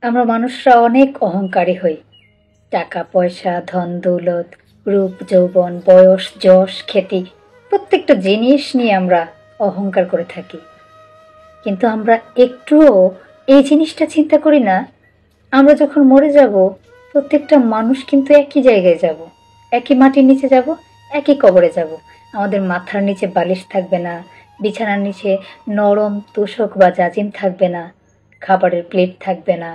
আমরা মানুষরা অনেক অহংকারী হই। টাকা পয়সা, ধন দৌলত, রূপ যৌবন, বয়স, যশ, খ্যাতি প্রত্যেকটা জিনিস নিয়ে আমরা অহংকার করে থাকি। কিন্তু আমরা একটুও এই জিনিসটা চিন্তা করি না, আমরা যখন মরে যাব প্রত্যেকটা মানুষ কিন্তু একই জায়গায় যাব, একই মাটির নিচে যাব, একই কবরে যাব। আমাদের মাথার নিচে বালিশ থাকবে না, বিছানার নিচে নরম তোশক বা জাজিম থাকবে না, খাবারের প্লেট থাকবে না,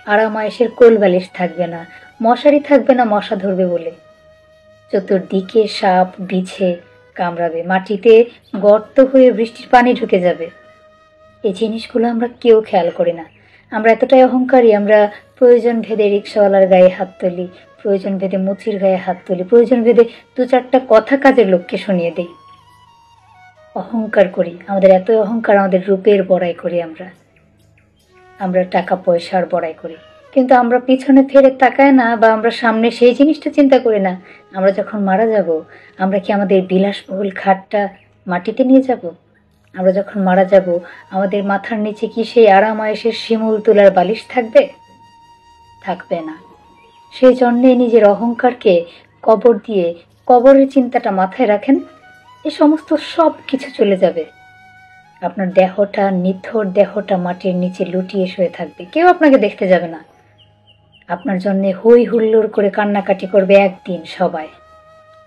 আরামায়েশের কোল বালিশ থাকবে না, মশারি থাকবে না মশা ধরবে বলে। চতুর্দিকে সাপ বিছে কামড়াবে, মাটিতে গর্ত হয়ে বৃষ্টির পানি ঢুকে যাবে। এই জিনিসগুলো আমরা কেউ খেয়াল করি না। আমরা এতটাই অহংকারী, আমরা প্রয়োজন ভেদে রিক্সাওয়ালার গায়ে হাত তুলি, প্রয়োজন ভেদে মুচির গায়ে হাত তুলি, প্রয়োজন ভেদে দু চারটা কথা কাজের লোককে শুনিয়ে দিই। অহংকার করি, আমাদের এত অহংকার, আমাদের রূপের বড়াই করি, আমরা টাকা পয়সার বড়াই করি। কিন্তু আমরা পিছনে ফিরে তাকাই না, বা আমরা সামনে সেই জিনিসটা চিন্তা করি না। আমরা যখন মারা যাব, আমরা কি আমাদের বিলাসবহুল খাটটা মাটিতে নিয়ে যাব? আমরা যখন মারা যাব, আমাদের মাথার নিচে কি সেই আরামায়েশের শিমুল তুলার বালিশ থাকবে? থাকবে না। সেই জন্যে নিজের অহংকারকে কবর দিয়ে কবরের চিন্তাটা মাথায় রাখেন। এ সমস্ত সব কিছু চলে যাবে। আপনার দেহটা, নিথর দেহটা মাটির নিচে লুটিয়ে শুয়ে থাকবে, কেউ আপনাকে দেখতে যাবে না। আপনার জন্য হই হুল্লোড় করে কান্নাকাটি করবে একদিন সবাই।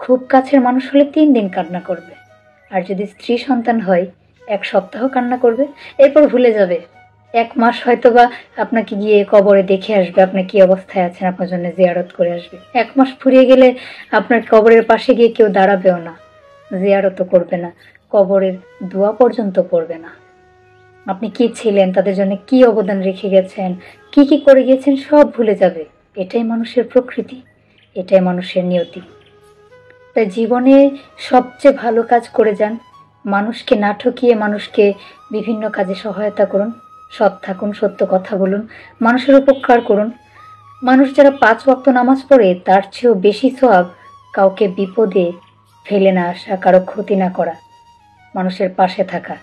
খুব কাছের মানুষ হলে 3 দিন কান্না করবে, আর যদি স্ত্রী সন্তান হয় 1 সপ্তাহ কান্না করবে, এরপর ভুলে যাবে। 1 মাস হয়তো বা আপনাকে গিয়ে কবরে দেখে আসবে, আপনার কি অবস্থায় আছেন, আপনার জন্য জিয়ারত করে আসবে। 1 মাস ফুরিয়ে গেলে আপনার কবরের পাশে গিয়ে কেউ দাঁড়াবেও না, জিয়ারতও করবে না, কবরের দোয়া পর্যন্ত পড়বে না। আপনি কি ছিলেন, তাদের জন্য কি অবদান রেখে গেছেন, কি কি করে গেছেন, সব ভুলে যাবে। এটাই মানুষের প্রকৃতি, এটাই মানুষের নিয়তি। তাই জীবনে সবচেয়ে ভালো কাজ করে যান। মানুষকে না ঠকিয়ে মানুষকে বিভিন্ন কাজে সহায়তা করুন, সৎ থাকুন, সত্য কথা বলুন, মানুষের উপকার করুন। মানুষ যারা 5 ওয়াক্ত নামাজ পড়ে, তার চেয়েও বেশি সওয়াব কাউকে বিপদে ফেলে না আসা, কারো ক্ষতি না করা, মানুষের পাশে থাকা।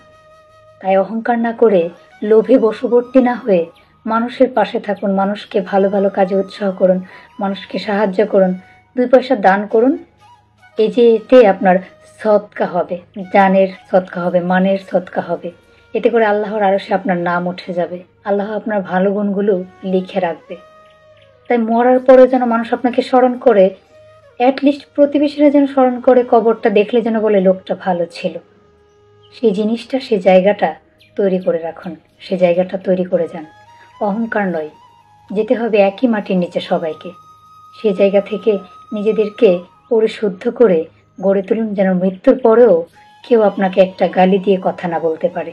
তাই অহংকার না করে, লোভে বশবর্তী না হয়ে মানুষের পাশে থাকুন, মানুষকে ভালো ভালো কাজে উৎসাহ করুন, মানুষকে সাহায্য করুন, 2 পয়সা দান করুন। এই যে এতে আপনার সদকা হবে, জানের সদকা হবে, মানের সদকা হবে। এতে করে আল্লাহর আরশে আপনার নাম উঠে যাবে, আল্লাহ আপনার ভালো গুণগুলো লিখে রাখবে। তাই মরার পরে যেন মানুষ আপনাকে স্মরণ করে, অ্যাটলিস্ট প্রতিবেশীরা যেন স্মরণ করে, কবরটা দেখলে যেন বলে লোকটা ভালো ছিল। সেই জিনিসটা, সেই জায়গাটা তৈরি করে রাখুন, সেই জায়গাটা তৈরি করে যান। অহংকার নয়, যেতে হবে একই মাটির নিচে সবাইকে। সেই জায়গা থেকে নিজেদেরকে পরিশুদ্ধ করে গড়ে তুলুন, যেন মৃত্যুর পরেও কেউ আপনাকে একটা গালি দিয়ে কথা না বলতে পারে।